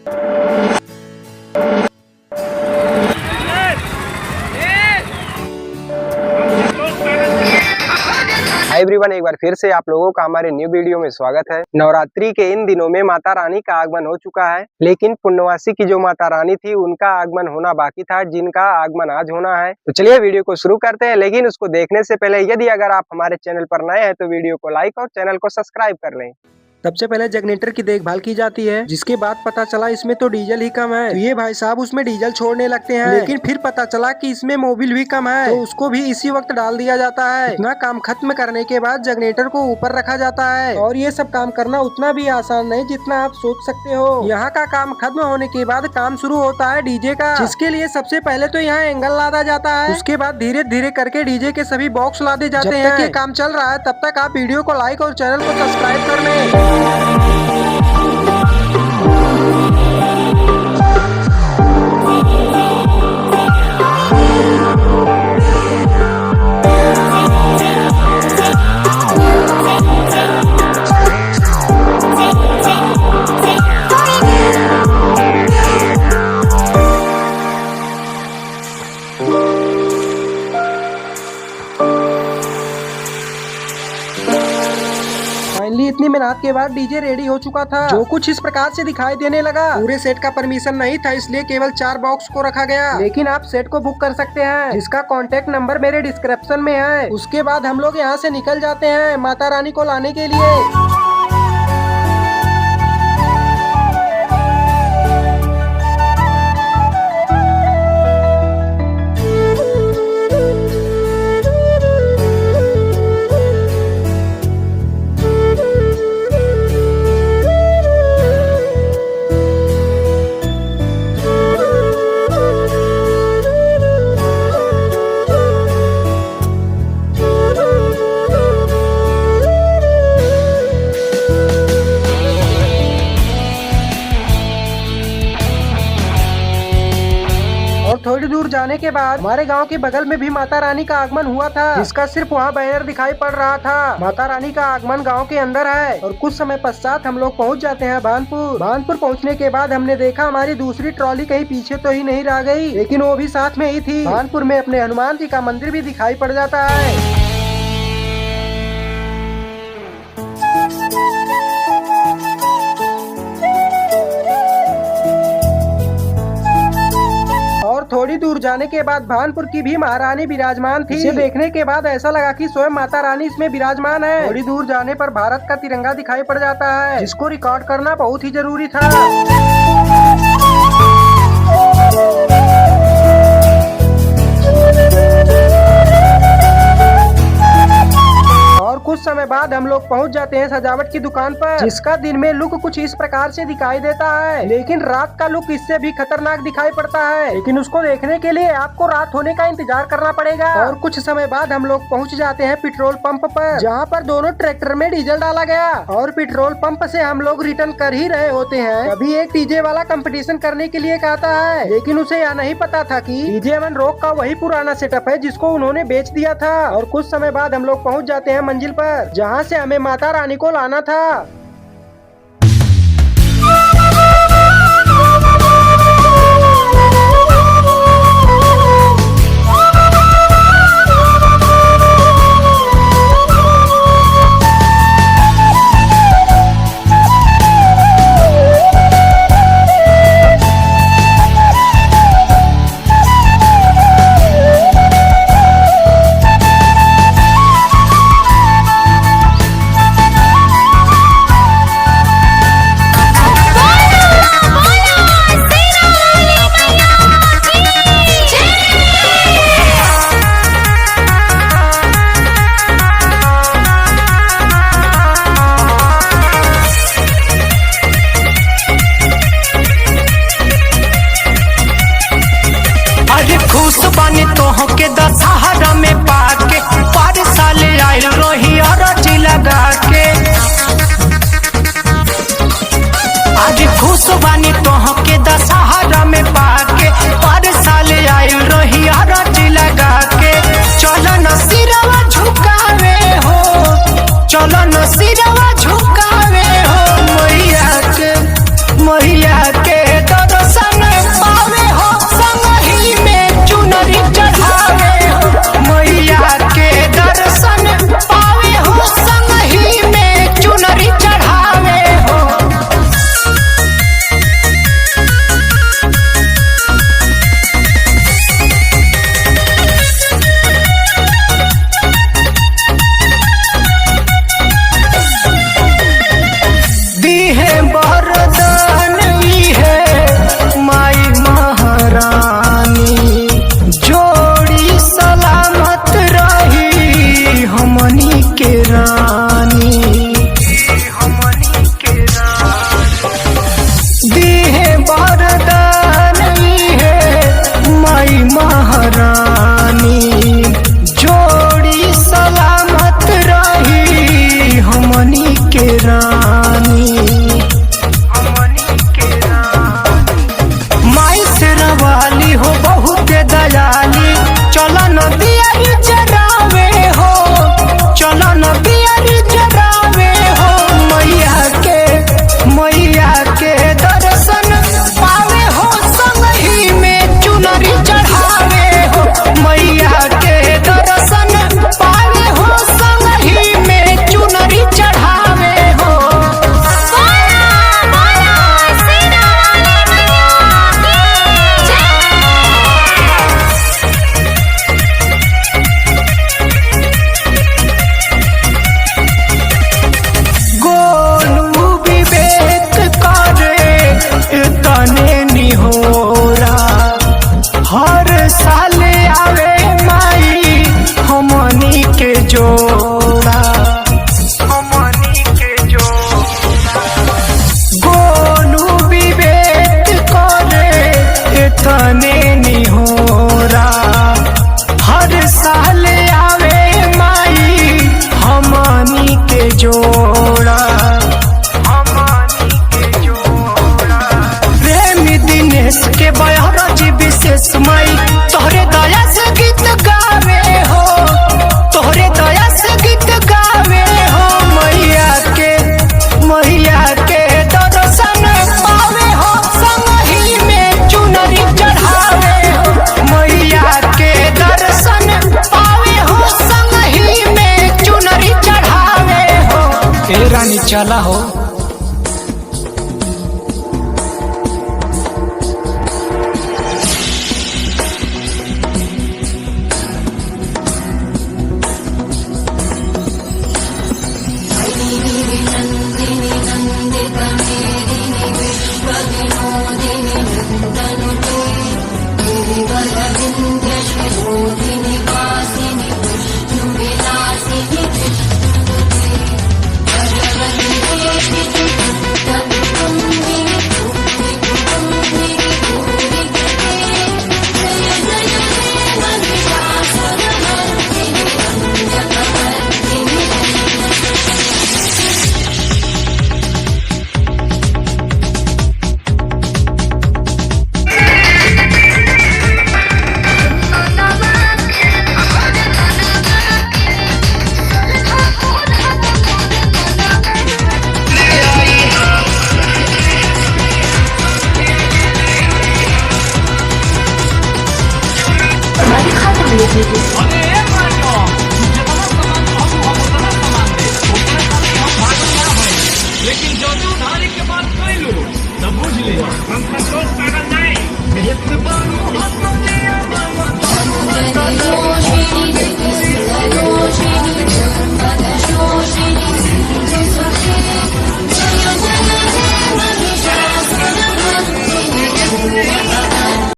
Hi everyone, एक बार फिर से आप लोगों का हमारे न्यू वीडियो में स्वागत है। नवरात्रि के इन दिनों में माता रानी का आगमन हो चुका है, लेकिन पुण्यवासी की जो माता रानी थी उनका आगमन होना बाकी था, जिनका आगमन आज होना है। तो चलिए वीडियो को शुरू करते हैं, लेकिन उसको देखने से पहले यदि अगर आप हमारे चैनल पर नए हैं तो वीडियो को लाइक और चैनल को सब्सक्राइब कर लें। सबसे पहले जनरेटर की देखभाल की जाती है, जिसके बाद पता चला इसमें तो डीजल ही कम है, तो ये भाई साहब उसमें डीजल छोड़ने लगते हैं। लेकिन फिर पता चला कि इसमें मोबिल भी कम है, तो उसको भी इसी वक्त डाल दिया जाता है। इतना काम खत्म करने के बाद जनरेटर को ऊपर रखा जाता है, और ये सब काम करना उतना भी आसान नहीं जितना आप सोच सकते हो। यहाँ का काम खत्म होने के बाद काम शुरू होता है डीजे का, जिसके लिए सबसे पहले तो यहाँ एंगल लादा जाता है। उसके बाद धीरे धीरे करके डीजे के सभी बॉक्स लादे जाते हैं। जब तक ये काम चल रहा है तब तक आप वीडियो को लाइक और चैनल को सब्सक्राइब कर लें। फाइनली इतनी मेहनत के बाद डीजे रेडी हो चुका था, जो कुछ इस प्रकार से दिखाई देने लगा। पूरे सेट का परमिशन नहीं था, इसलिए केवल 4 बॉक्स को रखा गया। लेकिन आप सेट को बुक कर सकते हैं, जिसका कॉन्टेक्ट नंबर मेरे डिस्क्रिप्शन में है। उसके बाद हम लोग यहाँ से निकल जाते हैं माता रानी को लाने के लिए। और थोड़ी दूर जाने के बाद हमारे गांव के बगल में भी माता रानी का आगमन हुआ था, जिसका सिर्फ वहां बैनर दिखाई पड़ रहा था। माता रानी का आगमन गांव के अंदर है। और कुछ समय पश्चात हम लोग पहुंच जाते हैं भानपुर। भानपुर पहुंचने के बाद हमने देखा हमारी दूसरी ट्रॉली कहीं पीछे तो ही नहीं रह गई, लेकिन वो भी साथ में ही थी। भानपुर में अपने हनुमान जी का मंदिर भी दिखाई पड़ जाता है। थोड़ी दूर जाने के बाद भानपुर की भी महारानी विराजमान थी। इसे देखने के बाद ऐसा लगा कि स्वयं माता रानी इसमें विराजमान है। थोड़ी दूर जाने पर भारत का तिरंगा दिखाई पड़ जाता है, जिसको रिकॉर्ड करना बहुत ही जरूरी था। कुछ समय बाद हम लोग पहुंच जाते हैं सजावट की दुकान पर, जिसका दिन में लुक कुछ इस प्रकार से दिखाई देता है, लेकिन रात का लुक इससे भी खतरनाक दिखाई पड़ता है। लेकिन उसको देखने के लिए आपको रात होने का इंतजार करना पड़ेगा। और कुछ समय बाद हम लोग पहुंच जाते हैं पेट्रोल पंप पर, जहां पर दोनों ट्रैक्टर में डीजल डाला गया। और पेट्रोल पंप से हम लोग रिटर्न कर ही रहे होते हैं, तभी एक डीजे वाला कंपटीशन करने के लिए कहता है। लेकिन उसे यह नहीं पता था कि डीजे वन रॉक का वही पुराना सेटअप है जिसको उन्होंने बेच दिया था। और कुछ समय बाद हम लोग पहुंच जाते हैं मंजिल पर, जहां से हमें माता रानी को लाना था। के दशहरा में पाके पर साल आयल रही अरजी लगा के। आज खुश बानी तोह के दशहरा में पाके पर साल आयल रही अरजी लगा के। चलो न सिरवा झुकावे हो, चलो न सिरवा झुकावे हो मैया के चला हो।